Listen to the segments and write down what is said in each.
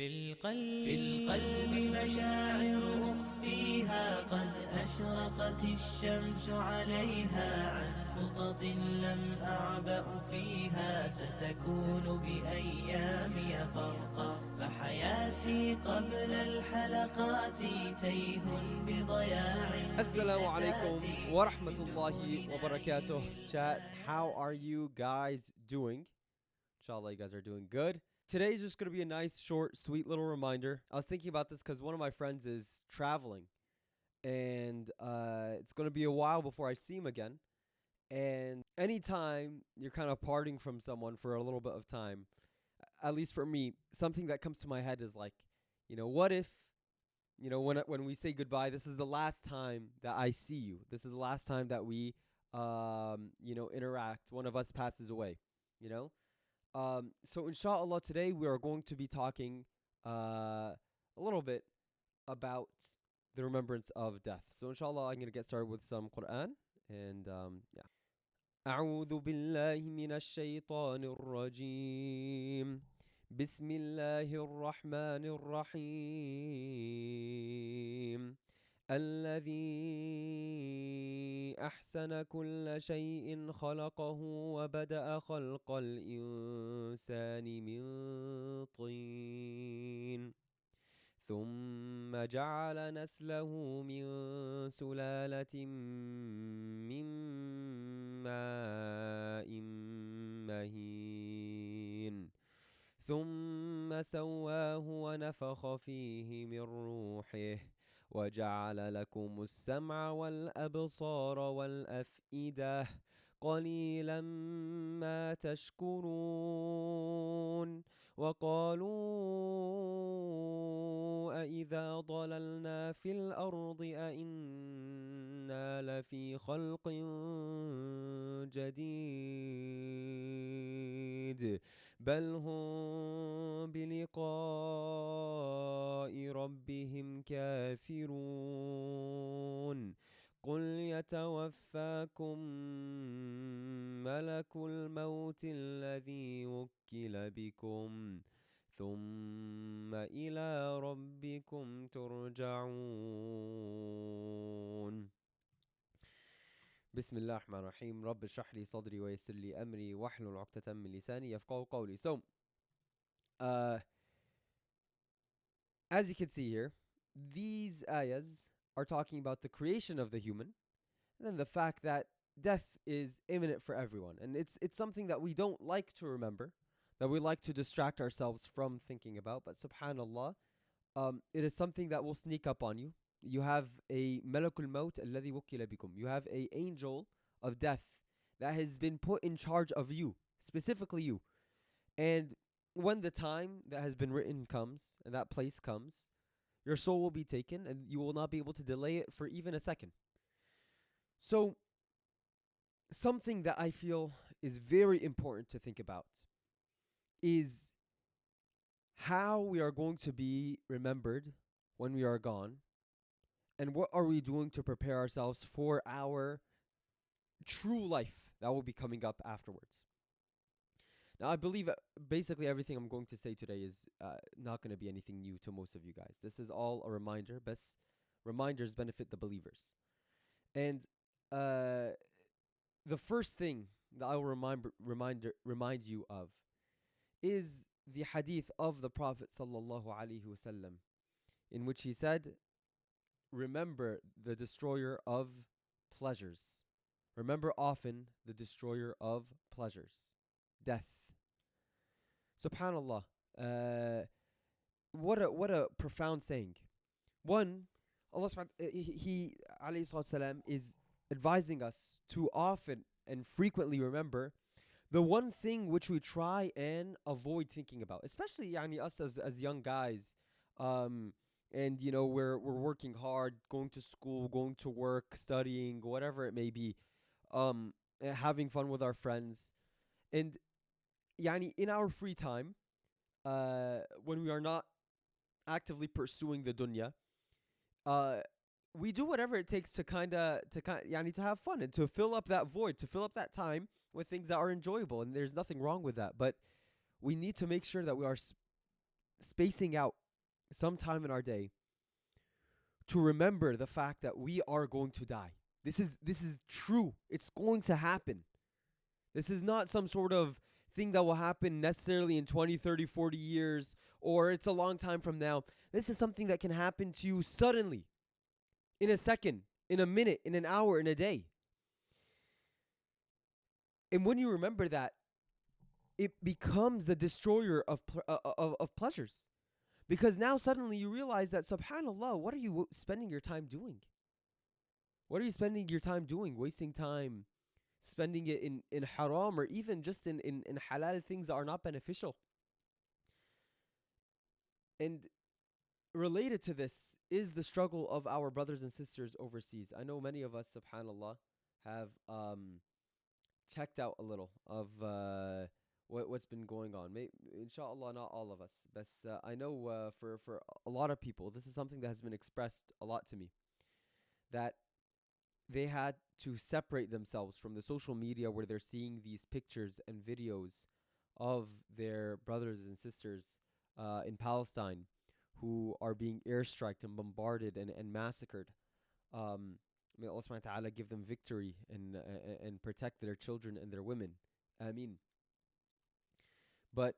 في القلب مشاعر أخفيها قد أشرقت الشمس عليها عن خطط لم أعبأ فيها ستكون بأيامي فرقا فحياتي قبل الحلقات تيه بضياع Assalamu alaikum بزكاتي wa rahmatullahi wa barakatuh. Chat, how are you guys doing? Inshallah, you guys are doing good. Today's just going to be a nice, short, sweet little reminder. I was thinking about this because one of my friends is traveling, and it's going to be a while before I see him again. And anytime you're kind of parting from someone for a little bit of time, at least for me, something that comes to my head is like, what if, when we say goodbye, this is the last time that I see you. This is the last time that we, interact. One of us passes away, you know? So inshallah today we are going to be talking a little bit about the remembrance of death. So inshallah I'm going to get started with some Quran and yeah. أعوذ بالله من الشيطان الرجيم بسم الله الرحمن الرحيم الذي أحسن كل شيء خلقه وبدأ خلق الإنسان من طين ثم جعل نسله من سلالة من ماء مهين ثم سواه ونفخ فيه من روحه وجعل لكم السمع والأبصار والأفئدة قليلا ما تشكرون وقالوا أإذا ضللنا في الأرض أإنا لفي خلق جديد بل هم بلقاء ربهم كافرون قل يتوفاكم ملك الموت الذي وكل بكم ثم إلى ربكم ترجعون بسم الله الرحمن الرحيم رب اشرح لي صدري ويسر لي أمري واحلل عقدة من لساني يفقهوا قولي. So, as you can see here, these ayahs are talking about the creation of the human and then the fact that death is imminent for everyone. And it's something that we don't like to remember, that we like to distract ourselves from thinking about. But subhanallah, it is something that will sneak up on you. You have a malakul maut alladhi wukila bikum. You have a angel of death that has been put in charge of you, specifically you. And when the time that has been written comes and that place comes, your soul will be taken and you will not be able to delay it for even a second. So, something that I feel is very important to think about is how we are going to be remembered when we are gone, and what are we doing to prepare ourselves for our true life that will be coming up afterwards. Now, I believe basically everything I'm going to say today is not going to be anything new to most of you guys. This is all a reminder. Best reminders benefit the believers. And the first thing that I will remind you of is the hadith of the Prophet sallallahu alaihi wasallam, in which he said, "Remember the destroyer of pleasures. Remember often the destroyer of pleasures, death." Subhanallah, what a profound saying. One, Allah He alayhi salam is advising us to often and frequently remember the one thing which we try and avoid thinking about, especially us as young guys, and we're working hard, going to school, going to work, studying, whatever it may be, having fun with our friends, and in our free time, when we are not actively pursuing the dunya, we do whatever it takes to to have fun and to fill up that void, to fill up that time with things that are enjoyable, and there's nothing wrong with that. But we need to make sure that we are spacing out some time in our day to remember the fact that we are going to die. This is true. It's going to happen. This is not some sort of thing that will happen necessarily in 20, 30, 40 years, or it's a long time from now. This is something that can happen to you suddenly, in a second, in a minute, in an hour, in a day. And when you remember that, it becomes the destroyer of pleasures. Because now suddenly you realize that, subhanAllah, what are you spending your time doing? What are you spending your time doing? Wasting time, spending it in haram, or even just in halal things that are not beneficial. And related to this is the struggle of our brothers and sisters overseas. I know many of us, subhanAllah, have checked out a little of what's been going on. Inshallah, not all of us, but I know for a lot of people, this is something that has been expressed a lot to me, that they had to separate themselves from the social media where they're seeing these pictures and videos of their brothers and sisters in Palestine who are being airstriked and bombarded and massacred. May Allah subhanahu wa ta'ala give them victory and protect their children and their women. Ameen. But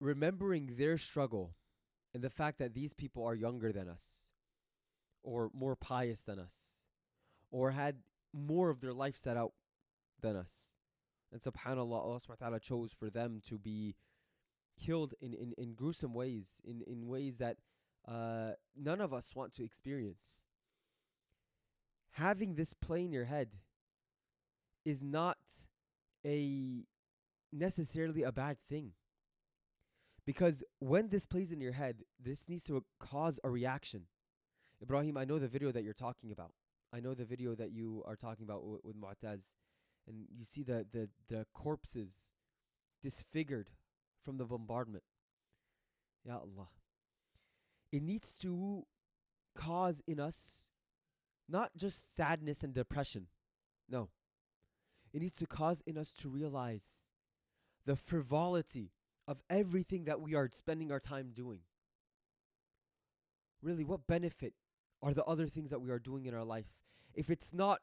remembering their struggle and the fact that these people are younger than us, or more pious than us, or had more of their life set out than us. And subhanAllah, Allah subhanahu wa ta'ala chose for them to be killed in gruesome ways, in ways that none of us want to experience. Having this play in your head is not necessarily a bad thing. Because when this plays in your head, this needs to cause a reaction. Ibrahim, I know the video that you're talking about. I know the video that you are talking about with Mu'taz. And you see the corpses disfigured from the bombardment. Ya Allah. It needs to cause in us not just sadness and depression. No. It needs to cause in us to realize the frivolity of everything that we are spending our time doing. Really, what benefit are the other things that we are doing in our life if it's not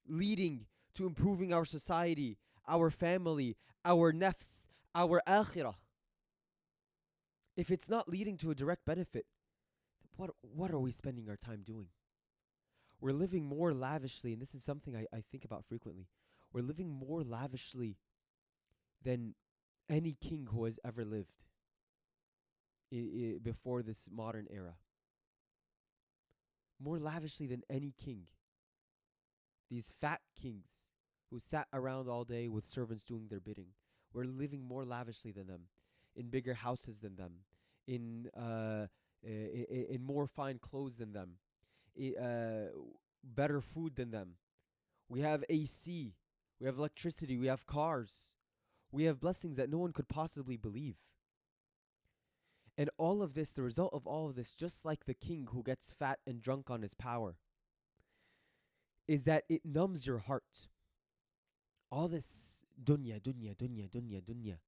leading to improving our society, our family, our nafs, our akhirah? If it's not leading to a direct benefit, what are we spending our time doing? We're living more lavishly, and this is something I think about frequently. We're living more lavishly than any king who has ever lived before this modern era. More lavishly than any king. These fat kings who sat around all day with servants doing their bidding. We're living more lavishly than them, in bigger houses than them, in more fine clothes than them, better food than them. We have AC, we have electricity, we have cars, we have blessings that no one could possibly believe. And all of this, the result of all of this, just like the king who gets fat and drunk on his power, is that it numbs your heart. All this dunya, dunya, dunya, dunya, dunya,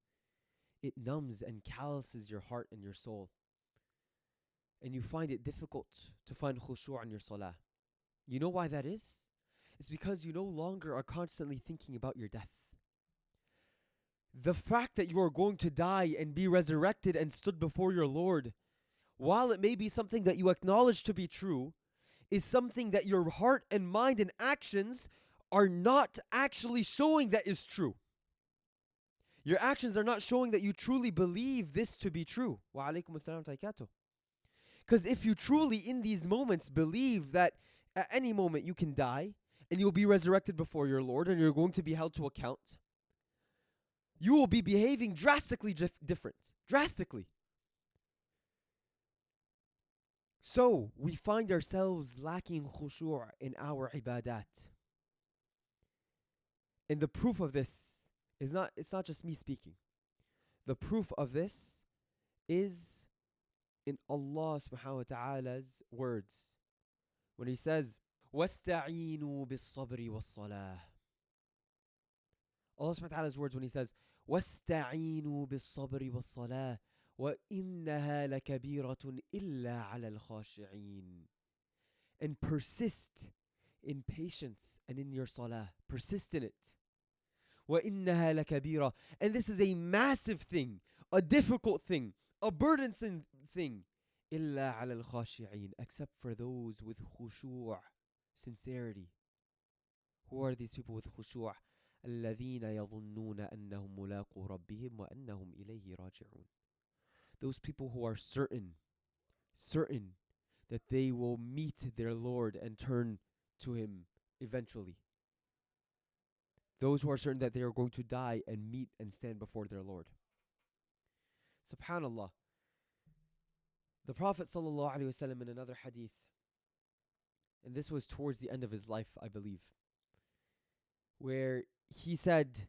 it numbs and calluses your heart and your soul. And you find it difficult to find khushu' in your salah. You know why that is? It's because you no longer are constantly thinking about your death. The fact that you are going to die and be resurrected and stood before your Lord, while it may be something that you acknowledge to be true, is something that your heart and mind and actions are not actually showing that is true. Your actions are not showing that you truly believe this to be true. Wa alaikum assalam taikatu. Because if you truly in these moments believe that at any moment you can die and you'll be resurrected before your Lord and you're going to be held to account, you will be behaving drastically different. Drastically. So, we find ourselves lacking khushu' in our ibadat. And the proof of this is it's not just me speaking. The proof of this is in Allah subhanahu wa ta'ala's words. When he says, وَاسْتَعِينُوا بِالصَّبْرِ وَالصَّلَاةِ. Allah subhanahu wa ta'ala's words when he says, واستعينوا بالصبر والصلاة وإنها لكبيرة إلا على الخاشعين. And persist in patience and in your salah. Persist in it. وَإِنَّهَا لَكَبِيرَةٌ. And this is a massive thing, a difficult thing, a burdensome thing. إِلَّا عَلَى الْخَاشِعِينَ. Except for those with khushu', sincerity. Who are these people with khushu'? الَّذِينَ يَظُنُّونَ أَنَّهُمْ مُلَاقُو رَبِّهِمْ وَأَنَّهُمْ إِلَيْهِ رَاجِعُونَ. Those people who are certain that they will meet their Lord and turn to Him eventually. Those who are certain that they are going to die and meet and stand before their Lord. Subhanallah. The Prophet ﷺ in another hadith, and this was towards the end of his life, I believe, where he said,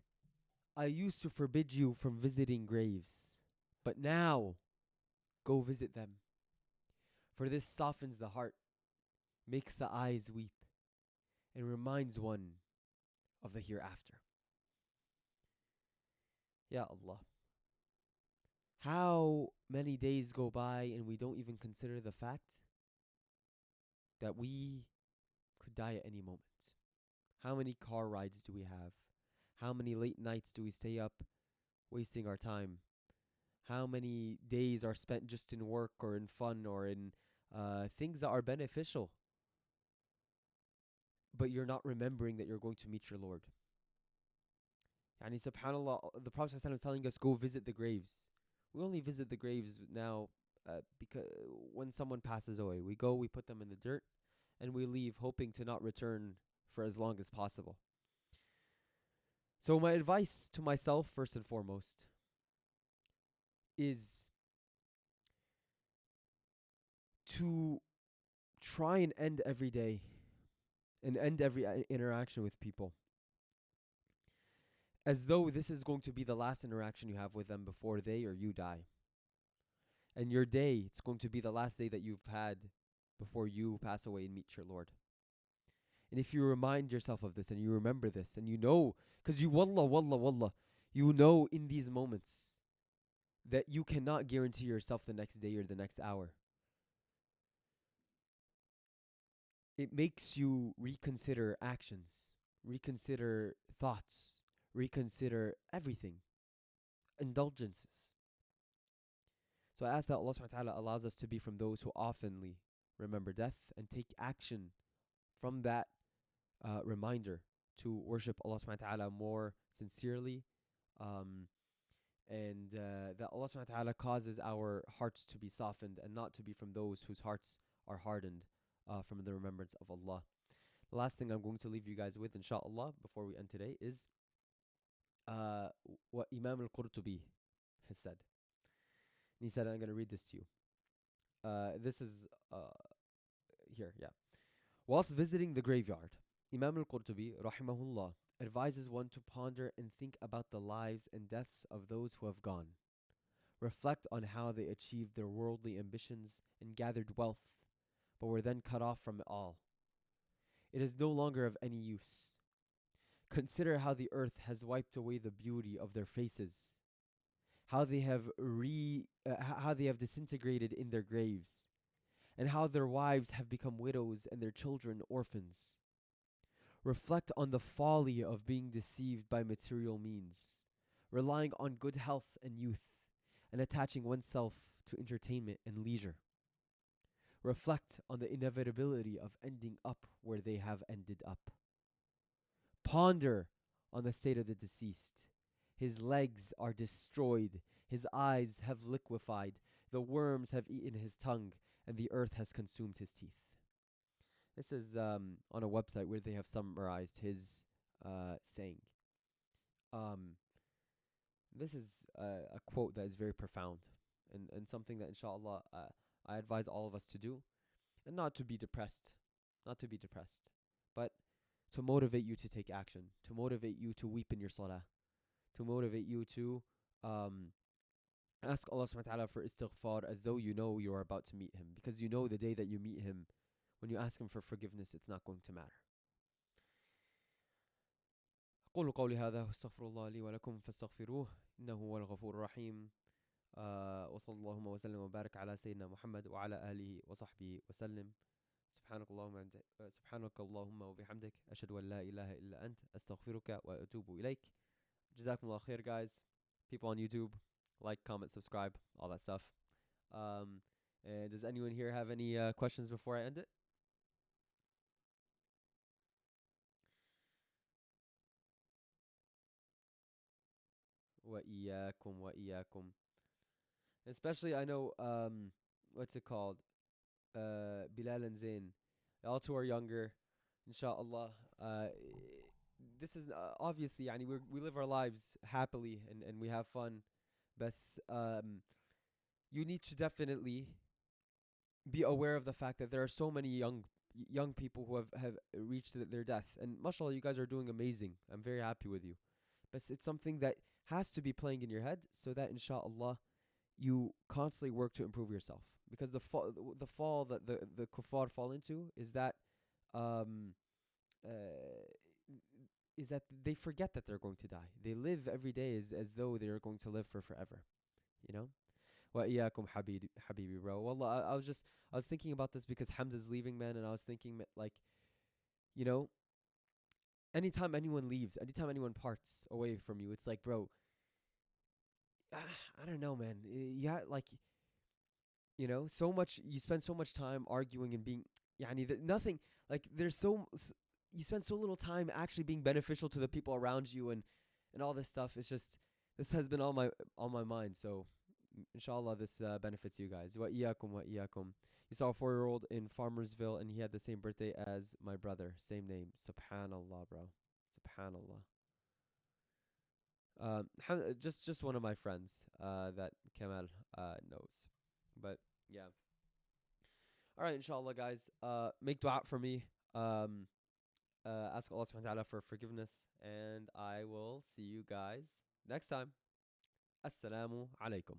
I used to forbid you from visiting graves, but now go visit them. For this softens the heart, makes the eyes weep, and reminds one of the hereafter. Ya Allah. How many days go by and we don't even consider the fact that we could die at any moment? How many car rides do we have? How many late nights do we stay up wasting our time? How many days are spent just in work or in fun or in things that are beneficial, but you're not remembering that you're going to meet your Lord? Yani subhanallah, the Prophet ﷺ is telling us, go visit the graves. We only visit the graves now because when someone passes away, we go, we put them in the dirt, and we leave, hoping to not return for as long as possible. So my advice to myself, first and foremost, is to try and end every day and end every interaction with people as though this is going to be the last interaction you have with them before they or you die. And your day, it's going to be the last day that you've had before you pass away and meet your Lord. And if you remind yourself of this and you remember this and you know, because you wallah, you know in these moments that you cannot guarantee yourself the next day or the next hour. It makes you reconsider actions, reconsider thoughts, reconsider everything, indulgences. So I ask that Allah subhanahu wa ta'ala allows us to be from those who oftenly remember death and take action from that reminder to worship Allah subhanahu wa ta'ala more sincerely, and that Allah subhanahu wa ta'ala causes our hearts to be softened and not to be from those whose hearts are hardened from the remembrance of Allah. The last thing I'm going to leave you guys with, inshallah, before we end today, is what Imam al-Qurtubi has said. And he said, I'm going to read this to you. This is here, yeah. Whilst visiting the graveyard, Imam al-Qurtubi, rahimahullah, advises one to ponder and think about the lives and deaths of those who have gone. Reflect on how they achieved their worldly ambitions and gathered wealth, but were then cut off from it all. It is no longer of any use. Consider how the earth has wiped away the beauty of their faces, how they have disintegrated in their graves, and how their wives have become widows and their children orphans. Reflect on the folly of being deceived by material means, relying on good health and youth, and attaching oneself to entertainment and leisure. Reflect on the inevitability of ending up where they have ended up. Ponder on the state of the deceased. His legs are destroyed, his eyes have liquefied, the worms have eaten his tongue, and the earth has consumed his teeth. This is on a website where they have summarized his saying. This is a quote that is very profound and something that inshallah I advise all of us to do, and not to be depressed, but to motivate you to take action, to motivate you to weep in your salah, to motivate you to ask Allah subhanahu wa ta'ala for istighfar as though you know you are about to meet him, because you know the day that you meet him, when you ask him for forgiveness, it's not going to matter. أقول قولي هذا واستغفر الله لي ولكم فاستغفروه إنه هو الغفور الرحيم. وصلى اللهم وسلم وبارك على سيدنا محمد وعلى آله وصحبه وسلم. سبحانك اللهم وبحمدك أشهد أن لا إله إلا أنت أستغفرك وأتوب إليك. جزاكم الله خير, guys. People on YouTube, like, comment, subscribe, all that stuff. And does anyone here have any questions before I end it? وإياكم وإياكم. Especially, I know, what's it called? Bilal and Zain. All two are younger. Inshallah. This is obviously, yani, we live our lives happily and we have fun. But you need to definitely be aware of the fact that there are so many young people who have reached their death. And mashallah, you guys are doing amazing. I'm very happy with you. But it's something that has to be playing in your head so that inshallah you constantly work to improve yourself. Because the fall that the kuffar fall into um uh is that they forget that they're going to die. They live every day as though they are going to live for forever. You know? Wa iyaakum habibi, bro. Wallah, I was thinking about this because Hamza's leaving, man, and I was thinking like, you know, anytime anyone leaves, anytime anyone parts away from you, it's like, bro, I don't know, man. Yeah, like, you know, so much you spend so much time arguing and being, yani, nothing, like, you spend so little time actually being beneficial to the people around you and all this stuff. It's just, this has been on my mind. So inshallah this benefits you guys. Wa iyyakum wa iyyakum. You saw a 4-year-old in Farmersville and he had the same birthday as my brother, same name. Subhanallah, bro. Subhanallah. Just one of my friends that Kamal knows. But yeah. All right, inshallah, guys. Make dua for me. Ask Allah subhanahu wa ta'ala for forgiveness, and I will see you guys next time. Assalamu alaikum.